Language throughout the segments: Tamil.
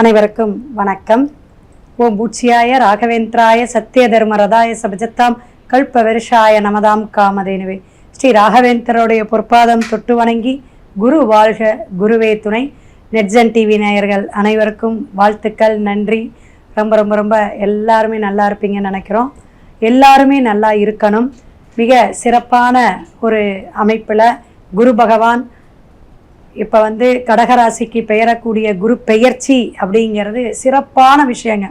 அனைவருக்கும் வணக்கம். ஓம் பூச்சியாய ராகவேந்திராய சத்திய தர்ம ரதாய சபஜத்தாம் கல்ப வருஷாய நமதாம் காமதேனுவே. ஸ்ரீ ராகவேந்திரோடைய பொற்பாதம் தொட்டு வணங்கி குரு வாழ்க குருவே துணை. நெட்ஜன் டிவி நேயர்கள் அனைவருக்கும் வாழ்த்துக்கள், நன்றி. ரொம்ப ரொம்ப ரொம்ப எல்லாருமே நல்லா இருப்பீங்கன்னு நினைக்கிறோம். எல்லாருமே நல்லா இருக்கணும். மிக சிறப்பான ஒரு அமைப்பில் குரு பகவான் இப்போ கடகராசிக்கு பெயரக்கூடிய குரு பெயர்ச்சி அப்படிங்கிறது சிறப்பான விஷயங்க.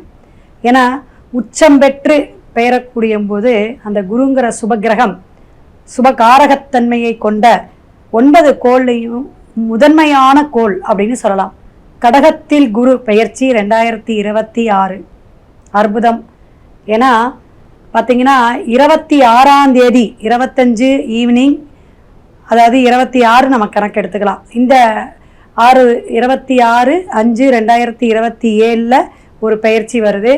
ஏன்னா உச்சம் பெற்று பெயரக்கூடிய போது அந்த குருங்கிற சுபகிரகம் சுபகாரகத்தன்மையை கொண்ட 9 கோள்லையும் முதன்மையான கோள் அப்படின்னு சொல்லலாம். கடகத்தில் குரு பெயர்ச்சி 2026 அற்புதம். ஏன்னா பார்த்தீங்கன்னா 26ஆம் தேதி 25 ஈவினிங், அதாவது 26 நம்ம கணக்கு எடுத்துக்கலாம். இந்த 26/5/2027 ஒரு பயிற்சி வருது.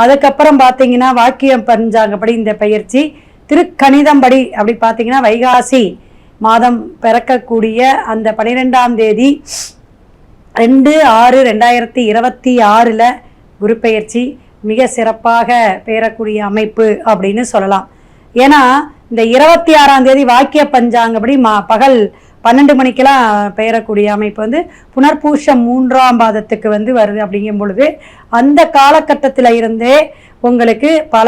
அதுக்கப்புறம் பார்த்தீங்கன்னா வாக்கியம் பஞ்சாங்கப்படி இந்த பயிற்சி, திருக்கணிதம்படி அப்படி பார்த்தீங்கன்னா வைகாசி மாதம் பிறக்கக்கூடிய அந்த 12ஆம் தேதி 2/6/2026 குரு பயிற்சி மிக சிறப்பாக பெயரக்கூடிய அமைப்பு அப்படின்னு சொல்லலாம். ஏன்னா இந்த 26ஆம் தேதி வாக்கிய பஞ்சாங்கப்படி பகல் 12 மணிக்கெல்லாம் பெயரக்கூடிய அமைப்பு புனர்பூஷம் 3ஆம் பாதத்துக்கு வருது. அப்படிங்கும் பொழுது அந்த காலகட்டத்தில் இருந்தே உங்களுக்கு பல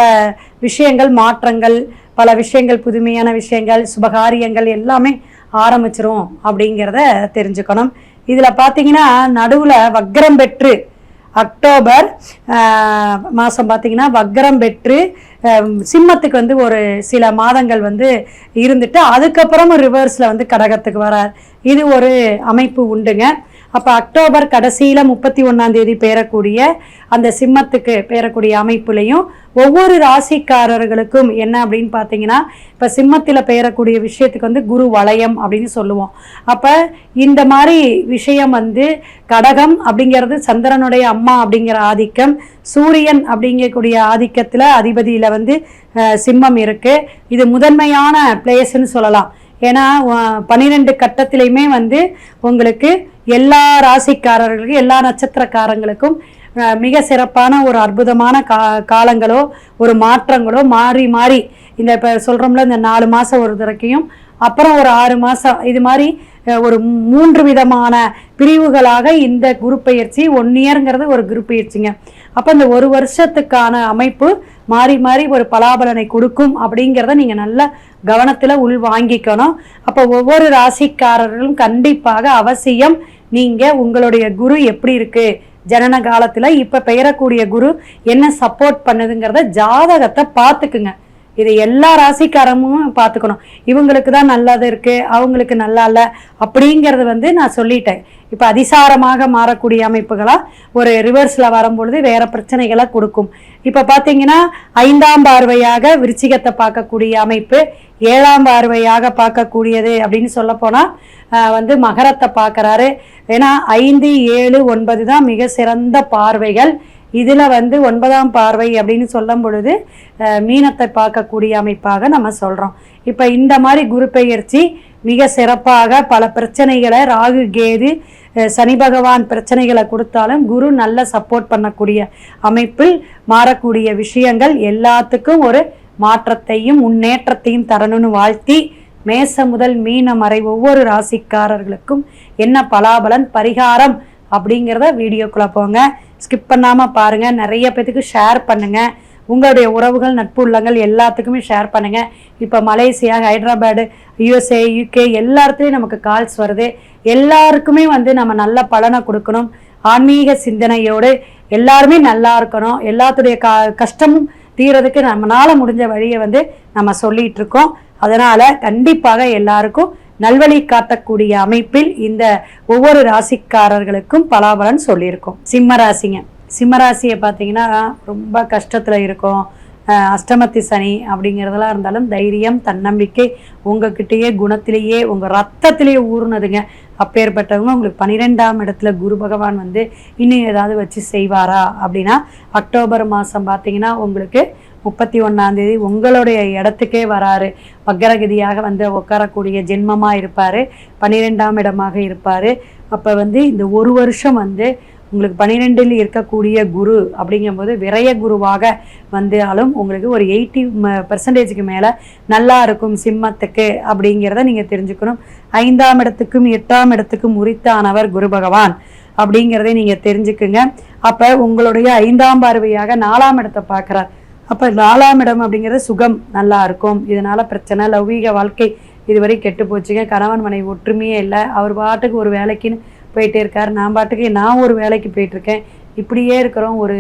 விஷயங்கள் மாற்றங்கள், பல விஷயங்கள் புதுமையான விஷயங்கள், சுபகாரியங்கள் எல்லாமே ஆரம்பிச்சிரும் அப்படிங்கிறத தெரிஞ்சுக்கணும். இதில் பார்த்தீங்கன்னா நடுவில் வக்ரம் பெற்று அக்டோபர் மாதம் பார்த்தீங்கன்னா வக்ரம் பெற்று சிம்மத்துக்கு ஒரு சில மாதங்கள் இருந்துட்டு அதுக்கப்புறம் ரிவர்ஸில் கடகத்துக்கு வரார். இது ஒரு அமைப்பு உண்டுங்க. அப்போ அக்டோபர் கடைசியில் 31ஆம் தேதி பெயரக்கூடிய அந்த சிம்மத்துக்கு பெயரக்கூடிய அமைப்புலையும் ஒவ்வொரு ராசிக்காரர்களுக்கும் என்ன அப்படின்னு பார்த்தீங்கன்னா, இப்போ சிம்மத்தில் பெயரக்கூடிய விஷயத்துக்கு குரு வளையம் அப்படின்னு சொல்லுவோம். அப்போ இந்த மாதிரி விஷயம் கடகம் அப்படிங்கிறது சந்திரனுடைய அம்மா அப்படிங்கிற ஆதிக்கம், சூரியன் அப்படிங்கக்கூடிய ஆதிக்கத்தில் அதிபதியில் சிம்மம் இருக்குது. இது முதன்மையான பிளேஸ்ன்னு சொல்லலாம். ஏன்னா 12 கட்டத்திலையுமே உங்களுக்கு எல்லா ராசிக்காரர்களுக்கும் எல்லா நட்சத்திரக்காரங்களுக்கும் மிக சிறப்பான ஒரு அற்புதமான காலங்களோ ஒரு மாற்றங்களோ மாறி மாறி இந்த இப்போ சொல்கிறோம்ல இந்த 4 மாதம் ஒரு தடக்கையும் அப்புறம் ஒரு 6 மாதம் இது மாதிரி ஒரு 3 விதமான பிரிவுகளாக இந்த குரு பயிற்சி 1 இயர்ங்கிறது ஒரு குரு பயிற்சிங்க. அப்போ இந்த ஒரு வருஷத்துக்கான அமைப்பு மாறி மாறி ஒரு பலாபலனை கொடுக்கும் அப்படிங்கிறத நீங்கள் நல்ல கவனத்தில் உள் வாங்கிக்கணும். அப்போ ஒவ்வொரு ராசிக்காரர்களும் கண்டிப்பாக அவசியம் நீங்கள் உங்களுடைய குரு எப்படி இருக்குது, ஜனன காலத்தில் இப்போ பெயரக்கூடிய குரு என்ன சப்போர்ட் பண்ணுதுங்கிறத ஜாதகத்தை பார்த்துக்குங்க. இதை எல்லா ராசிக்காரமும் பார்த்துக்கணும். இவங்களுக்கு தான் நல்லது இருக்குது, அவங்களுக்கு நல்லா இல்லை அப்படிங்கிறது நான் சொல்லிட்டேன். இப்போ அதிசாரமாக மாறக்கூடிய அமைப்புகளாக ஒரு ரிவர்ஸில் வரும்பொழுது வேறு பிரச்சனைகளை கொடுக்கும். இப்போ பார்த்தீங்கன்னா 5ஆம் பார்வையாக விருச்சிகத்தை பார்க்கக்கூடிய அமைப்பு, 7ஆம் பார்வையாக பார்க்கக்கூடியது அப்படின்னு சொல்லப்போனால் மகரத்தை பார்க்குறாரு. ஏன்னா 5, 7, 9 தான் மிக சிறந்த பார்வைகள். இதில் 9ஆம் பார்வை அப்படின்னு சொல்லும் பொழுது மீனத்தை பார்க்கக்கூடிய அமைப்பாக நம்ம சொல்கிறோம். இப்போ இந்த மாதிரி குரு பெயர்ச்சி மிக சிறப்பாக பல பிரச்சனைகளை, ராகு கேது சனி பகவான் பிரச்சனைகளை கொடுத்தாலும் குரு நல்ல சப்போர்ட் பண்ணக்கூடிய அமைப்பில் மாறக்கூடிய விஷயங்கள் எல்லாத்துக்கும் ஒரு மாற்றத்தையும் முன்னேற்றத்தையும் தரணும்னு வாழ்த்தி, மேச முதல் மீனம் வரை ஒவ்வொரு ராசிக்காரர்களுக்கும் என்ன பலாபலன் பரிகாரம் அப்படிங்கிறத வீடியோக்குள்ளே போங்க. ஸ்கிப் பண்ணாமல் பாருங்கள். நிறைய பேத்துக்கு ஷேர் பண்ணுங்கள். உங்களுடைய உறவுகள் நட்பு உள்ளங்கள் எல்லாத்துக்குமே ஷேர் பண்ணுங்கள். இப்போ மலேசியா, ஹைதராபாடு, USA, UK எல்லாத்துலேயும் நமக்கு கால்ஸ் வருது. எல்லாருக்குமே நம்ம நல்ல பலனை கொடுக்கணும். ஆன்மீக சிந்தனையோடு எல்லாருமே நல்லா இருக்கணும். எல்லாத்துடைய கஷ்டமும் தீரதுக்கு நம்மளால் முடிஞ்ச வழியை நம்ம சொல்லிகிட்டு இருக்கோம். அதனால் கண்டிப்பாக எல்லாருக்கும் நல்வழி காட்டக்கூடிய அமைப்பில் இந்த ஒவ்வொரு ராசிக்காரர்களுக்கும் பலாபலன் சொல்லியிருக்கோம். சிம்ம ராசிங்க. சிம்மராசியை பார்த்தீங்கன்னா ரொம்ப கஷ்டத்தில் இருக்கும். அஷ்டமத்தி சனி அப்படிங்கிறதெல்லாம் இருந்தாலும் தைரியம், தன்னம்பிக்கை உங்ககிட்டயே குணத்திலேயே உங்கள் ரத்தத்திலேயே ஊறுனதுங்க. அப்பேற்பட்டவங்க உங்களுக்கு 12ஆம் இடத்துல குரு பகவான் இன்னும் ஏதாவது வச்சு செய்வாரா அப்படின்னா, அக்டோபர் மாதம் பார்த்தீங்கன்னா உங்களுக்கு 31ஆம் தேதி உங்களுடைய இடத்துக்கே வராரு. வக்கரகதியாக உட்காரக்கூடிய ஜென்மமாக இருப்பார். 12ஆம் இடமாக இருப்பார். அப்போ இந்த ஒரு வருஷம் உங்களுக்கு 12ல் இருக்கக்கூடிய குரு அப்படிங்கும்போது விரய குருவாக வந்தாலும் உங்களுக்கு ஒரு 80% மேலே நல்லா இருக்கும் சிம்மத்துக்கு அப்படிங்கிறத நீங்கள் தெரிஞ்சுக்கணும். 5ஆம் இடத்துக்கும் 8ஆம் இடத்துக்கும் உரித்தானவர் குரு பகவான் அப்படிங்கிறதை நீங்கள் தெரிஞ்சுக்குங்க. அப்போ உங்களுடைய 5ஆம் பார்வையாக 4ஆம் இடத்தை பார்க்குறார். அப்போ 4ஆம் இடம் அப்படிங்கிறது சுகம் நல்லா இருக்கும். இதனால் பிரச்சனை, லௌகீக வாழ்க்கை இதுவரை கெட்டு போச்சுங்க. கணவன் மனைவி ஒற்றுமையே இல்லை. அவர் பாட்டுக்கு ஒரு வேலைக்குன்னு போயிட்டே இருக்கார், நான் ஒரு வேலைக்கு போயிட்டுருக்கேன். இப்படியே இருக்கிறோம், ஒரு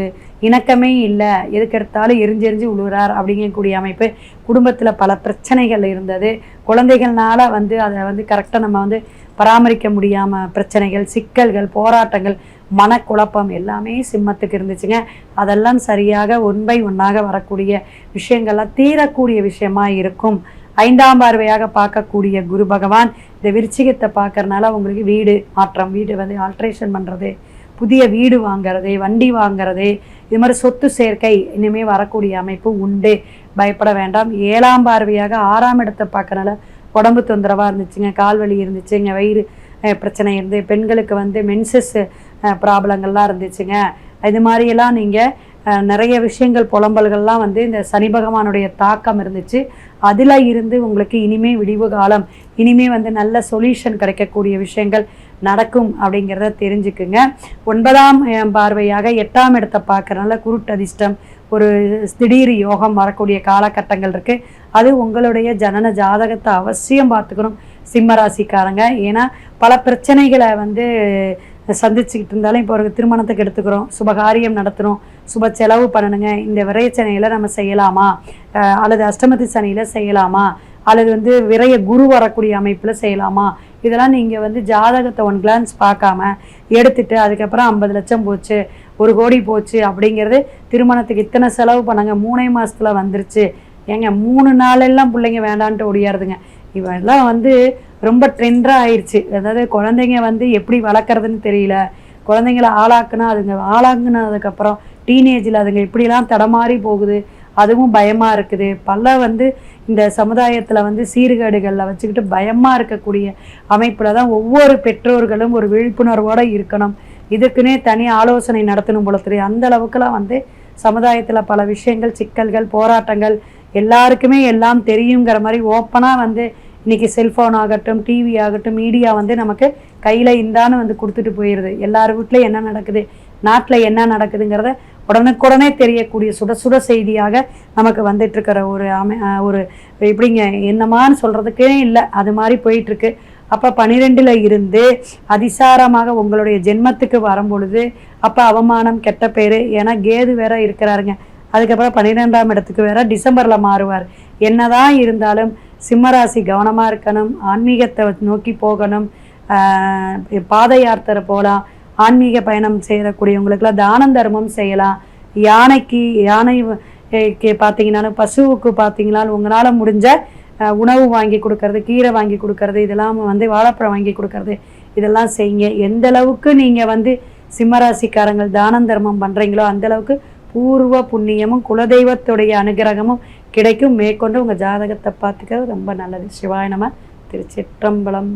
இணக்கமே இல்லை, எதுக்கெடுத்தாலும் எரிஞ்செறிஞ்சு விழுகிறார் அப்படிங்கக்கூடிய அமைப்பு. குடும்பத்தில் பல பிரச்சனைகள் இருந்தது. குழந்தைகள்னால அதை கரெக்டாக நம்ம பராமரிக்க முடியாமல் பிரச்சனைகள், சிக்கல்கள், போராட்டங்கள், மனக்குழப்பம் எல்லாமே சிம்மத்துக்கு இருந்துச்சுங்க. அதெல்லாம் சரியாக ஒன் பை ஒன்னாக வரக்கூடிய விஷயங்கள்லாம் தீரக்கூடிய விஷயமா இருக்கும். 5ஆம் பார்வையாக பார்க்கக்கூடிய குரு பகவான் இந்த விருச்சிகத்தை பார்க்கறனால உங்களுக்கு வீடு மாற்றம், வீடு ஆல்ட்ரேஷன் பண்ணுறது, புதிய வீடு வாங்கிறது, வண்டி வாங்கிறது, இது மாதிரி சொத்து சேர்க்கை இனிமேல் வரக்கூடிய அமைப்பு உண்டு. பயப்பட வேண்டாம். 7ஆம் பார்வையாக 6ஆம் இடத்தை பார்க்கறனால உடம்பு தொந்தரவாக இருந்துச்சுங்க, கால்வலி இருந்துச்சுங்க, வயிறு பிரச்சனை இருந்து, பெண்களுக்கு மென்சஸ் ப்ராப்ளங்கள்லாம் இருந்துச்சுங்க. இது மாதிரியெல்லாம் நீங்கள் நிறைய விஷயங்கள் புலம்பல்கள்லாம் இந்த சனி பகவானுடைய தாக்கம் இருந்துச்சு. அதில் இருந்து உங்களுக்கு இனிமே விடிவு காலம், இனிமே நல்ல சொல்யூஷன் கிடைக்கக்கூடிய விஷயங்கள் நடக்கும் அப்படிங்கிறத தெரிஞ்சுக்குங்க. 9ஆம் பார்வையாக 8ஆம் இடத்தை பார்க்கறனால குருட்டு அதிர்ஷ்டம், ஒரு திடீர் யோகம் வரக்கூடிய காலகட்டங்கள் இருக்குது. அது உங்களுடைய ஜனன ஜாதகத்தை அவசியம் பார்த்துக்கணும் சிம்ம ராசிக்காரங்க. ஏன்னா பல பிரச்சனைகளை சந்திச்சுக்கிட்டு இருந்தாலும் இப்போ ஒரு திருமணத்துக்கு எடுத்துக்கிறோம், சுபகாரியம் நடத்துகிறோம், சுப செலவு பண்ணணுங்க. இந்த விரைச்சனையில் நம்ம செய்யலாமா, அல்லது அஷ்டமதி சனியில் செய்யலாமா, அல்லது விரைய குரு வரக்கூடிய அமைப்பில் செய்யலாமா, இதெல்லாம் நீங்கள் ஜாதகத்தை 1 கிளான்ஸ் பார்க்காம எடுத்துட்டு அதுக்கப்புறம் 50 லட்சம் போச்சு, 1 கோடி போச்சு அப்படிங்கிறது, திருமணத்துக்கு இத்தனை செலவு பண்ணாங்க 3 மாதத்தில் வந்துருச்சு, ஏங்க 3 நாளெல்லாம் பிள்ளைங்க வேண்டான்ட்டு ஓடியாருதுங்க. இவெல்லாம் ரொம்ப ட்ரெண்டாக ஆயிடுச்சு. அதாவது குழந்தைங்க எப்படி வளர்க்குறதுன்னு தெரியல. குழந்தைங்கள ஆளாக்குனதுக்கப்புறம் டீனேஜில் அதுங்க இப்படிலாம் தடமாறி போகுது. அதுவும் பயமாக இருக்குது. பல இந்த சமுதாயத்தில் சீர்கேடுகளில் வச்சுக்கிட்டு பயமாக இருக்கக்கூடிய அமைப்பில் தான் ஒவ்வொரு பெற்றோர்களும் ஒரு விழிப்புணர்வோடு இருக்கணும். இதுக்குன்னே தனி ஆலோசனை நடத்தணும் போல தெரியும். அந்த அளவுக்குலாம் சமுதாயத்தில் பல விஷயங்கள், சிக்கல்கள், போராட்டங்கள் எல்லாருக்குமே எல்லாம் தெரியுங்கிற மாதிரி ஓப்பனாக இன்றைக்கி செல்ஃபோன் ஆகட்டும், டிவி ஆகட்டும், மீடியா நமக்கு கையில் இந்தான்னு கொடுத்துட்டு போயிடுது. எல்லார் வீட்லையும் என்ன நடக்குது, நாட்டில் என்ன நடக்குதுங்கிறத உடனுக்குடனே தெரியக்கூடிய சுட சுட செய்தியாக நமக்கு வந்துட்டுருக்கிற ஒரு எப்படிங்க என்னமான்னு சொல்கிறதுக்கே இல்லை, அது மாதிரி போயிட்டுருக்கு. அப்போ 12ல் இருந்து அதிசாரமாக உங்களுடைய ஜென்மத்துக்கு வரும்பொழுது அப்போ அவமானம், கெட்ட பேர், ஏன்னா கேது வேற இருக்கிறாருங்க. அதுக்கப்புறம் 12ஆம் இடத்துக்கு வேற டிசம்பரில் மாறுவார். என்னதான் இருந்தாலும் சிம்மராசி கவனமாக இருக்கணும். ஆன்மீகத்தை நோக்கி போகணும். பாத யாத்திரை போகலாம். ஆன்மீக பயணம் செய்யக்கூடியவங்களுக்கெல்லாம் தானம் தர்மம் செய்யலாம். யானைக்கு பார்த்தீங்கன்னாலும், பசுவுக்கு பார்த்தீங்கன்னாலும் உங்களால் முடிஞ்ச உணவு வாங்கி கொடுக்கறது, கீரை வாங்கி கொடுக்கறது, இதெல்லாம் வாழைப்பழம் வாங்கி கொடுக்கறது, இதெல்லாம் செய்யுங்க. எந்த அளவுக்கு நீங்கள் சிம்மராசிக்காரங்கள் தானம் தர்மம் பண்ணுறீங்களோ அந்தளவுக்கு பூர்வ புண்ணியமும் குலதெய்வத்துடைய அனுகிரகமும் கிடைக்கும். மேற்கொண்டு உங்கள் ஜாதகத்தை பார்த்துக்கிறது ரொம்ப நல்லது. சிவாய நம. திருச்சிற்றம்பலம்.